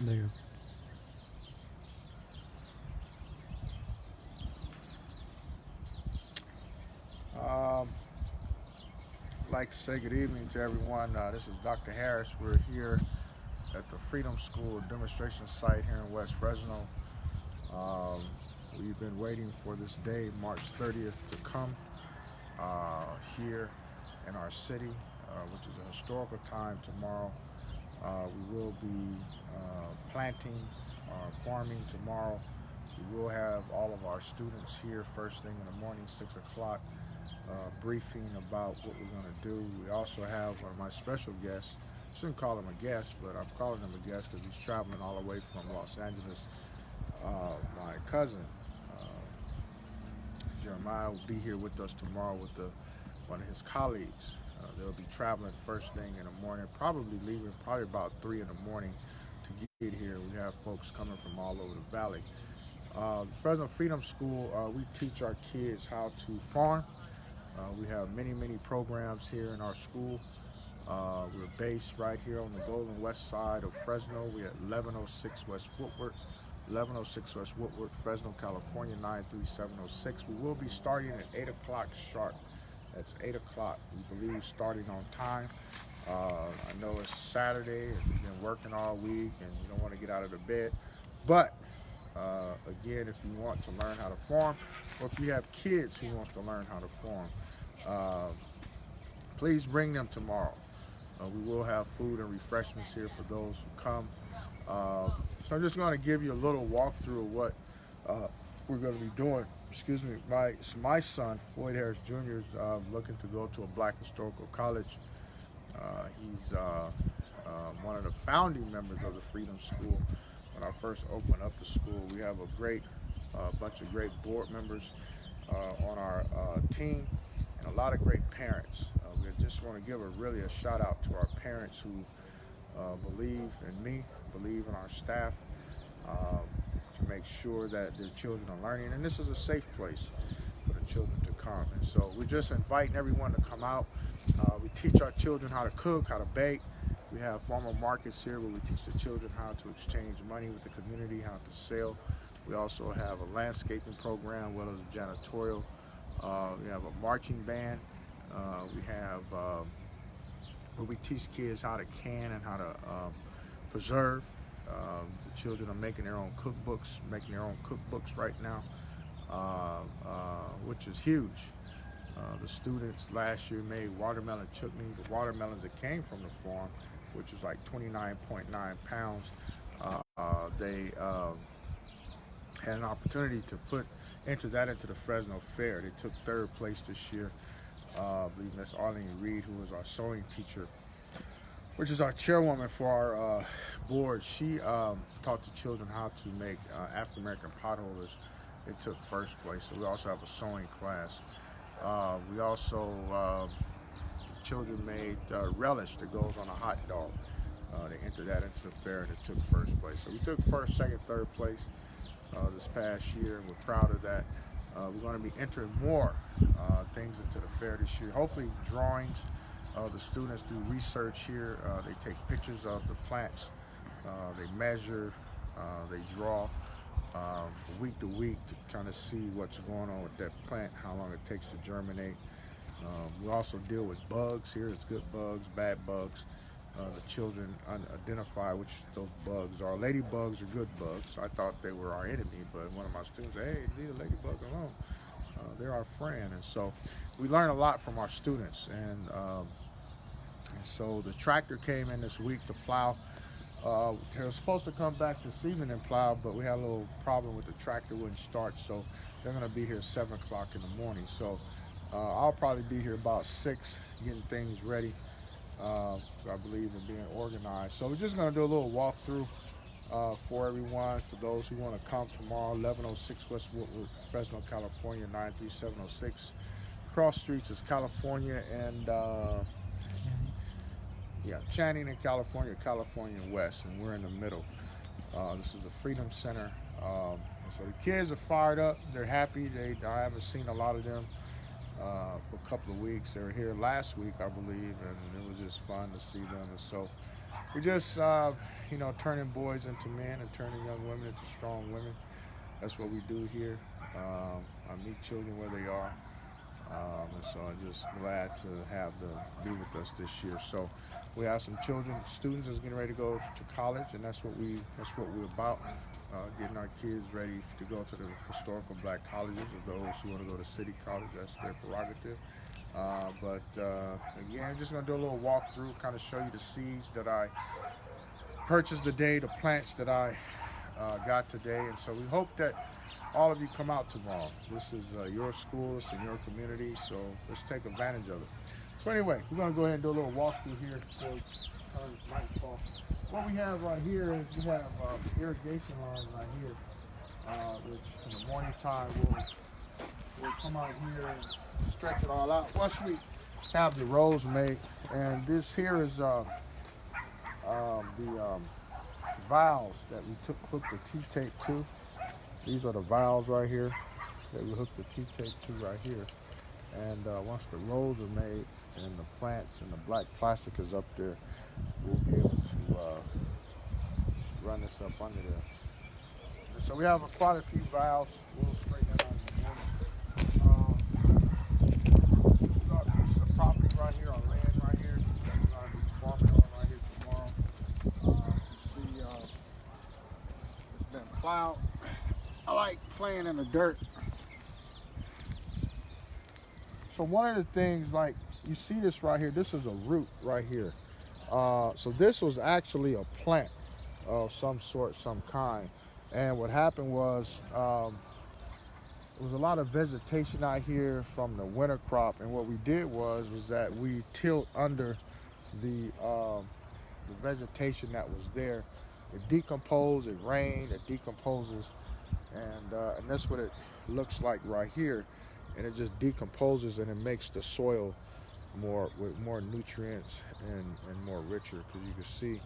There. Um, I'd like to say good evening to everyone. This is Dr. Harris. We're here at the Freedom School demonstration site here in West Fresno. Um, we've been waiting for this day, March 30th, to come uh, here in our city, which is a historical time tomorrow. We will be planting, farming tomorrow. We will have all of our students here first thing in the morning, 6 o'clock, briefing about what we're going to do. We also have one of my special guests. Shouldn't call him a guest, but I'm calling him a guest because he's traveling all the way from Los Angeles. My cousin, uh, Jeremiah, will be here with us tomorrow with one of his colleagues. They'll be traveling first thing in the morning, probably leaving probably about 3 in the morning to get here. We have folks coming from all over the valley. The Fresno Freedom School, we teach our kids how to farm. We have many programs here in our school. We're based right here on the Golden West side of Fresno. We're at 1106 West Woodward, 1106 West Woodward, Fresno, California, 93706. We will be starting at 8 o'clock sharp. That's 8 o'clock, we believe, starting on time. I know it's Saturday and you've been working all week and you don't want to get out of the bed. But again, if you want to learn how to farm, or if you have kids who wants to learn how to farm, uh, please bring them tomorrow. We will have food and refreshments here for those who come. So I'm just going to give you a little walkthrough of what we're going to be doing. Excuse me, my son, Floyd Harris Jr., is looking to go to a Black historical college. He's one of the founding members of the Freedom School. When I first opened up the school, we have a great bunch of great board members on our team and a lot of great parents. We just want to give really a shout out to our parents who believe in me, believe in our staff, to make sure that their children are learning. And this is a safe place for the children to come. And so we're just inviting everyone to come out. We teach our children how to cook, how to bake. We have formal markets here where we teach the children how to exchange money with the community, how to sell. We also have a landscaping program, as well as a janitorial. We have a marching band. We have where we teach kids how to can and how to preserve. The children are making their own cookbooks right now, which is huge. The students last year made watermelon chutney. The watermelons that came from the farm, which was like 29.9 pounds, they had an opportunity to enter that into the Fresno Fair. They took third place this year. I believe Miss Arlene Reed, who was our sewing teacher, which is our chairwoman for our board. She taught the children how to make African American potholders. They took first place. So we also have a sewing class. We also, the children made relish that goes on a hot dog. They entered that into the fair and it took first place. So we took first, second, third place this past year, and we're proud of that. We're going to be entering more things into the fair this year. Hopefully drawings. The students do research here. They take pictures of the plants. They measure. They draw week to week to kind of see what's going on with that plant, how long it takes to germinate. We also deal with bugs here. It's good bugs, bad bugs. The children identify which those bugs are. Ladybugs are good bugs. I thought they were our enemy, but one of my students said, hey, leave the ladybug alone. They're our friend. And so we learn a lot from our students. And so the tractor came in this week to plow. They were supposed to come back this evening and plow, but we had a little problem with the tractor, wouldn't start. So they're going to be here 7 o'clock in the morning. So I'll probably be here about 6 getting things ready. So I believe in being organized. So we're just going to do a little walkthrough for everyone. For those who want to come tomorrow, 1106 West Woodward, Fresno, California, 93706. Cross streets is California and Channing in California, California West, and we're in the middle. This is the Freedom Center. So the kids are fired up. They're happy. I haven't seen a lot of them for a couple of weeks. They were here last week, I believe, and it was just fun to see them. And so We just, turning boys into men and turning young women into strong women. That's what we do here. I meet children where they are, and so I'm just glad to have them be with us this year. So we have some children, students that's getting ready to go to college, and that's what we're about. Getting our kids ready to go to the historical black colleges, or those who want to go to city college. That's their prerogative. But again, just gonna do a little walkthrough, kind of show you the seeds that I purchased today, the plants that I got today, and so we hope that all of you come out tomorrow. This is your school, it's in your community, so let's take advantage of it. So anyway, we're gonna go ahead and do a little walkthrough here before we turn this microphone. What we have right here is we have irrigation lines right here, which in the morning time we'll come out here and stretch it all out. Once we have the rows made, and this here is the valves that we hooked the T-tape to. These are the valves right here that we hooked the T-tape to right here. And once the rows are made and the plants and the black plastic is up there, we'll be able to run this up under there. And so we have quite a few valves. We'll straighten that out in the morning. This is a property right here, our land right here that we're going to be farming on right here tomorrow. You see, it's been plowed. I like playing in the dirt. So one of the things, like you see this right here, this is a root right here. So this was actually a plant of some sort, some kind. And what happened was, there was a lot of vegetation out here from the winter crop. And what we did was that we tilled under the vegetation that was there. It decomposed, it rained, it decomposes. And that's what it looks like right here. And it just decomposes and it makes the soil with more nutrients and more richer, because you can see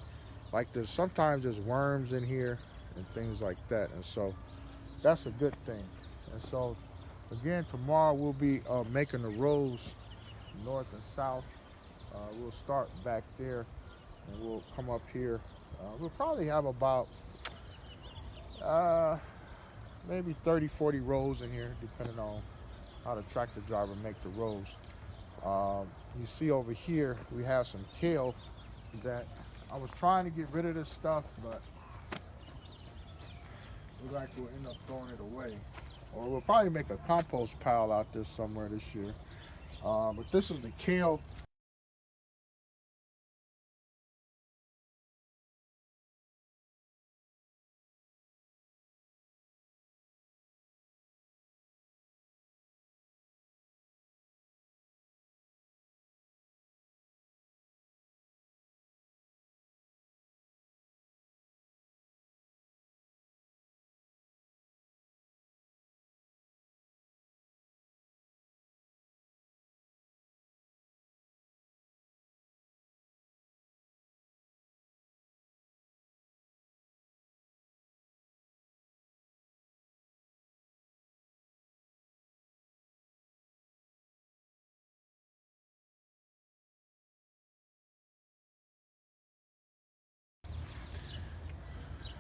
like sometimes there's worms in here and things like that, and so that's a good thing. And so again, tomorrow we'll be making the rows north and south. We'll start back there and we'll come up here. We'll probably have about maybe 30-40 rows in here, depending on how the tractor driver make the rows. You see over here we have some kale that I was trying to get rid of this stuff, but looks like we'll end up throwing it away, or we'll probably make a compost pile out there somewhere this year. But this is the kale.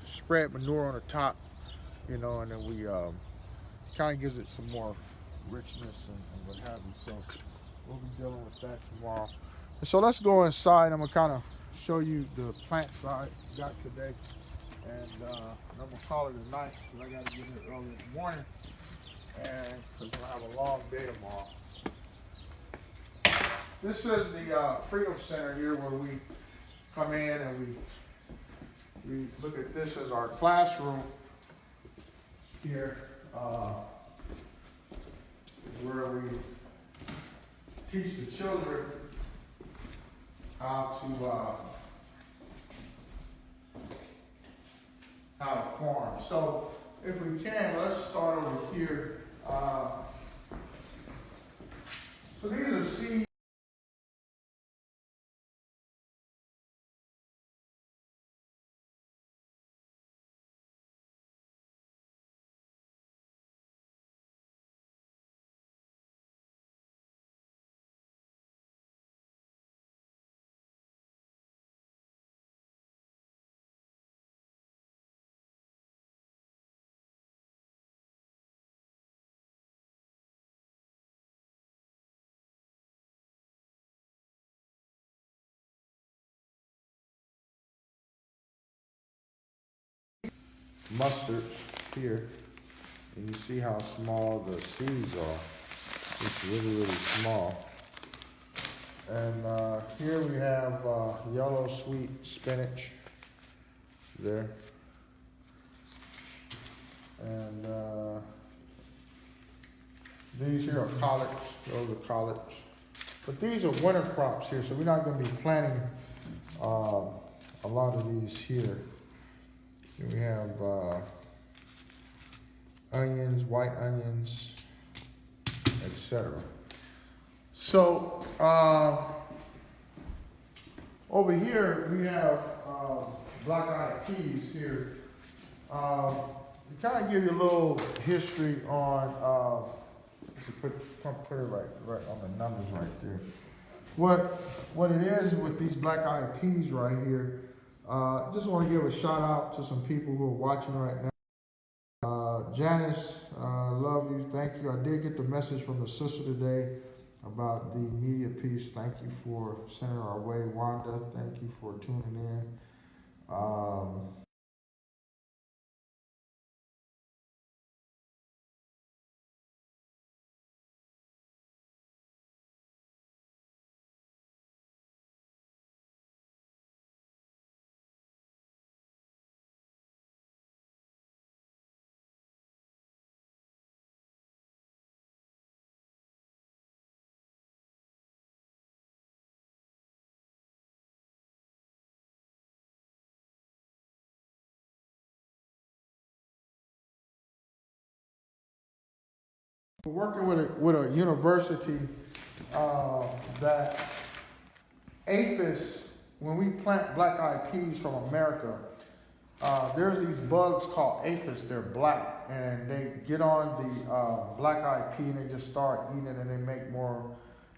Spread manure on the top, and then we kind of gives it some more richness and what have you. So we'll be dealing with that tomorrow. And so let's go inside. I'm gonna kind of show you the plant side we got today, and I'm gonna call it a night because I got to get here early in the morning, and we're gonna have a long day tomorrow. This is the Freedom Center here, where we come in and we look at this as our classroom here, where we teach the children how to farm. So if we can, let's start over here. So these are seeds. mustards here. And you see how small the seeds are. It's really, really small. And here we have yellow sweet spinach there. And these here are collards. Those are collards. But these are winter crops here, so we're not going to be planting a lot of these here. Here we have onions, white onions, etc. So over here we have black-eyed peas here. To kind of give you a little history on, put it right on the numbers right there. What it is with these black-eyed peas right here, just want to give a shout out to some people who are watching right now. Janice, love you, thank you. I did get the message from the sister today about the media piece. Thank you for sending her our way. Wanda, thank you for tuning in. We're working with a university that aphis, when we plant black-eyed peas from America, there's these bugs called aphids. They're black, and they get on the black-eyed pea and they just start eating it, and they make more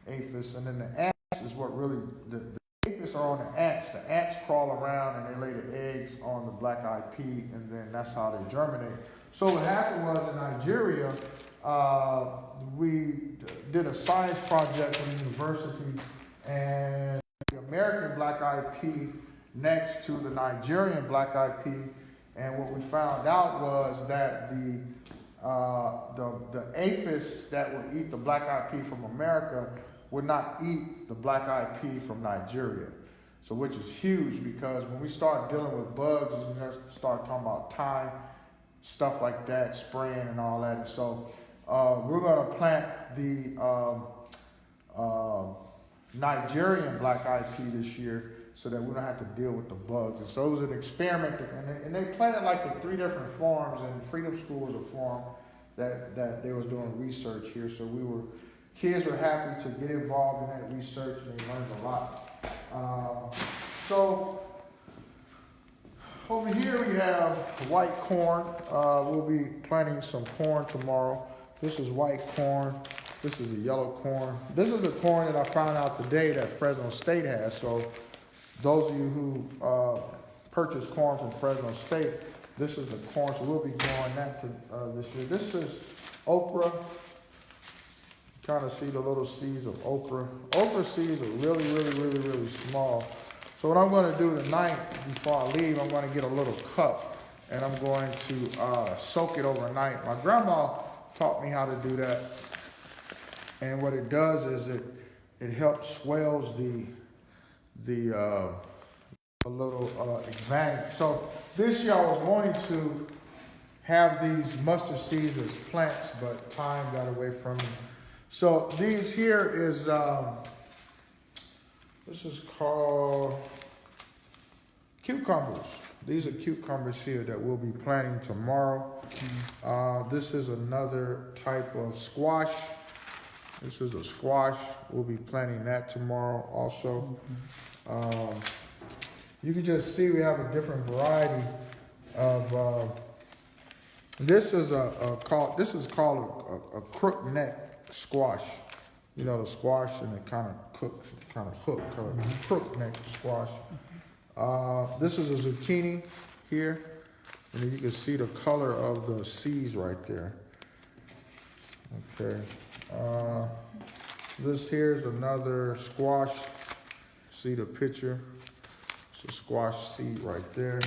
aphids. And then the ants is what really, the aphids are on the ants. The ants crawl around and they lay the eggs on the black-eyed pea, and then that's how they germinate. So what happened was in Nigeria, we did a science project with the university, and the American black-eyed pea next to the Nigerian black-eyed pea, and what we found out was that the aphids that would eat the black-eyed pea from America would not eat the black-eyed pea from Nigeria. So which is huge, because when we start dealing with bugs, we start talking about thyme, stuff like that, spraying and all that. And so we're going to plant the Nigerian black-eyed pea this year, so that we don't have to deal with the bugs. And so it was an experiment, and they planted like the 3 different farms, and Freedom School was a farm that they was doing research here. So kids were happy to get involved in that research, and they learned a lot. So over here we have white corn. We'll be planting some corn tomorrow. This is white corn. This is the yellow corn. This is the corn that I found out today that Fresno State has. So those of you who purchase corn from Fresno State, this is the corn. So we'll be growing that this year. This is okra. Kind of see the little seeds of okra. Okra seeds are really, really, really, really small. So what I'm going to do tonight, before I leave, I'm going to get a little cup, and I'm going to soak it overnight. My grandma taught me how to do that. And what it does is it helps swells the little advantage. So this year I was wanting to have these mustard seeds as plants, but time got away from me. So these here is this is called cucumbers. These are cucumbers here that we'll be planting tomorrow. This is another type of squash. This is a squash. We'll be planting that tomorrow also. You can just see we have a different variety of. This is called a crook neck squash. You know, the squash, and it kind of cooks, kind of hook, kind of crook neck squash. This is a zucchini here, and you can see the color of the seeds right there. Okay. This here is another squash. See the picture? It's a squash seed right there.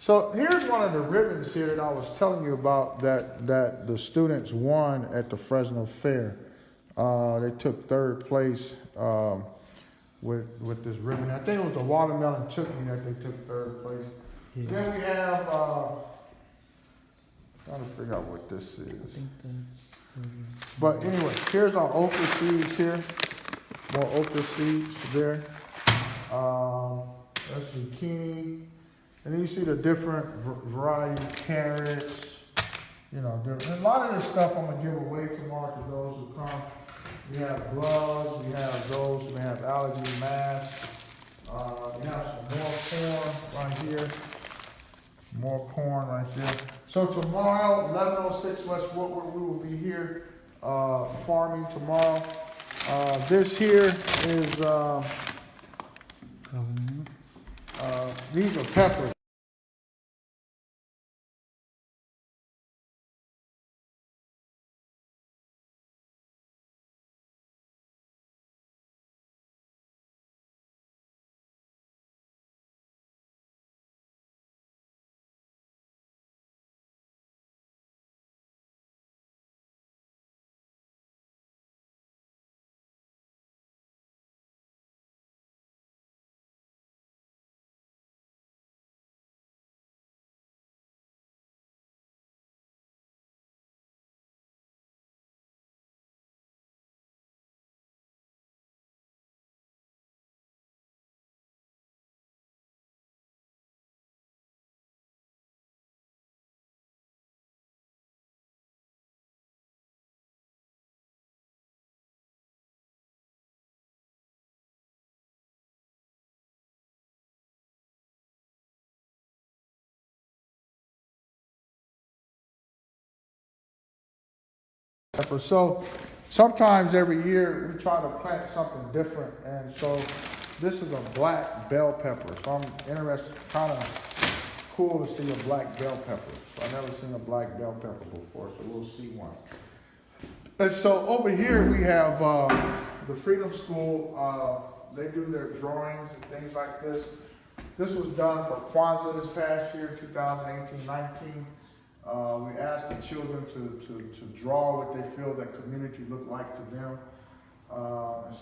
So here's one of the ribbons here that I was telling you about that the students won at the Fresno Fair. They took third place with this ribbon. I think it was the watermelon chutney that they took third place. Yeah. Then we have, trying to figure out what this is. I think that's. But anyway, here's our okra seeds here. More okra seeds there. That's zucchini. And then you see the different variety of carrots. You know, and a lot of this stuff I'm gonna give away tomorrow to those who come. We have gloves, we have those, we have allergy masks. We have some more corn right here. More corn right there. So tomorrow, 11:06 West Woodward, we will be here farming tomorrow. This here is, these are peppers. So sometimes every year we try to plant something different, and so this is a black bell pepper. So I'm interested, kind of cool to see a black bell pepper. So I've never seen a black bell pepper before, so we'll see one. And so over here we have the Freedom School. They do their drawings and things like this. This was done for Kwanzaa this past year, 2018-19. We asked the children to draw what they feel that community looked like to them.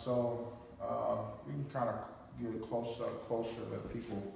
So you can kind of get it closer that people.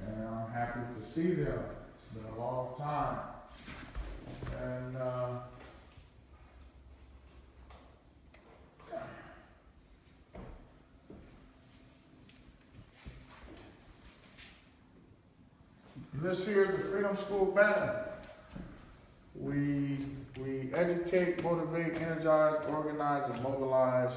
And I'm happy to see them. It's been a long time. And this here is the Freedom School banner. We educate, motivate, energize, organize, and mobilize